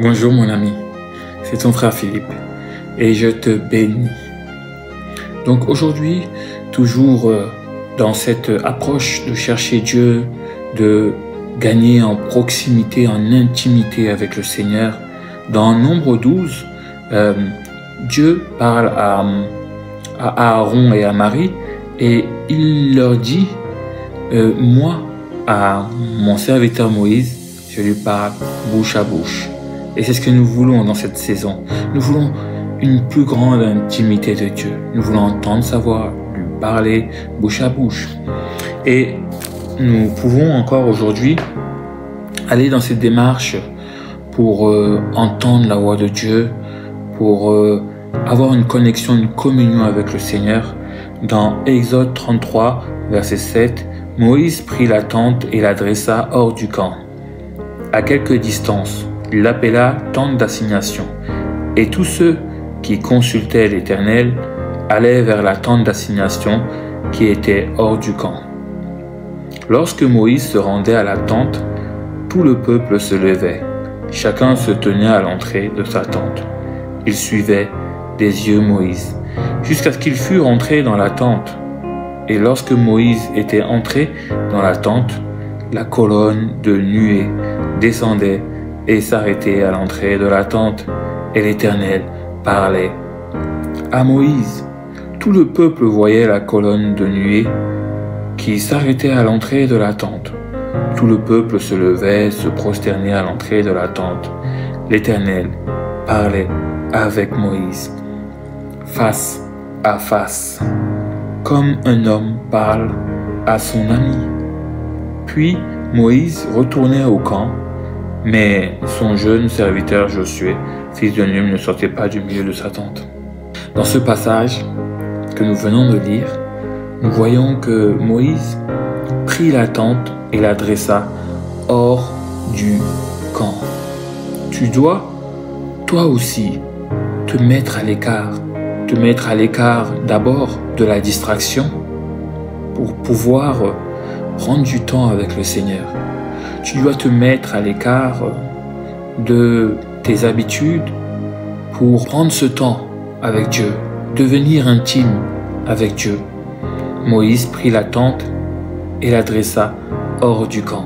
Bonjour mon ami, c'est ton frère Philippe et je te bénis. Donc aujourd'hui, toujours dans cette approche de chercher Dieu, de gagner en proximité, en intimité avec le Seigneur, dans Nombre 12, Dieu parle à Aaron et à Marie et il leur dit, moi, à mon serviteur Moïse, je lui parle bouche à bouche. Et c'est ce que nous voulons dans cette saison. Nous voulons une plus grande intimité de Dieu. Nous voulons entendre sa voix, lui parler bouche à bouche. Et nous pouvons encore aujourd'hui aller dans cette démarche pour entendre la voix de Dieu, pour avoir une connexion, une communion avec le Seigneur. Dans Exode 33, verset 7, Moïse prit la tente et la dressa hors du camp, à quelque distance. Il l'appela tente d'assignation. Et tous ceux qui consultaient l'Éternel allaient vers la tente d'assignation qui était hors du camp. Lorsque Moïse se rendait à la tente, tout le peuple se levait. Chacun se tenait à l'entrée de sa tente. Il suivait des yeux Moïse, jusqu'à ce qu'il fût rentré dans la tente. Et lorsque Moïse était entré dans la tente, la colonne de nuée descendait et s'arrêtait à l'entrée de la tente, et l'Éternel parlait à Moïse. Tout le peuple voyait la colonne de nuée qui s'arrêtait à l'entrée de la tente. Tout le peuple se levait, se prosternait à l'entrée de la tente. L'Éternel parlait avec Moïse, face à face, comme un homme parle à son ami. Puis Moïse retournait au camp, mais son jeune serviteur Josué, fils de Nun, ne sortait pas du milieu de sa tente. Dans ce passage que nous venons de lire, nous voyons que Moïse prit la tente et la dressa hors du camp. Tu dois, toi aussi, te mettre à l'écart d'abord de la distraction pour pouvoir prendre du temps avec le Seigneur. Tu dois te mettre à l'écart de tes habitudes pour prendre ce temps avec Dieu, devenir intime avec Dieu. Moïse prit la tente et la dressa hors du camp.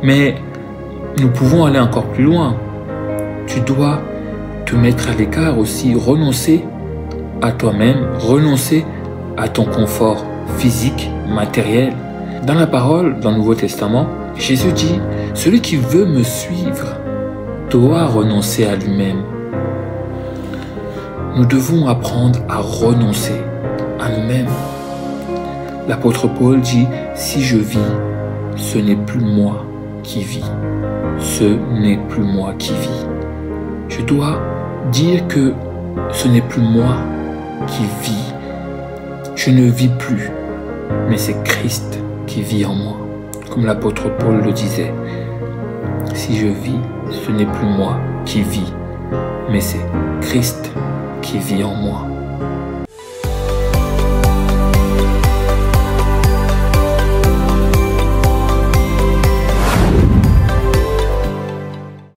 Mais nous pouvons aller encore plus loin. Tu dois te mettre à l'écart aussi, renoncer à toi-même, renoncer à ton confort physique, matériel. Dans la parole, dans le Nouveau Testament, Jésus dit, « Celui qui veut me suivre doit renoncer à lui-même. » Nous devons apprendre à renoncer à nous-mêmes. L'apôtre Paul dit, « Si je vis, ce n'est plus moi qui vis. Ce n'est plus moi qui vis. » Je dois dire que ce n'est plus moi qui vis. Je ne vis plus, mais c'est Christ qui vit en moi. Comme l'apôtre Paul le disait, si je vis, ce n'est plus moi qui vis, mais c'est Christ qui vit en moi.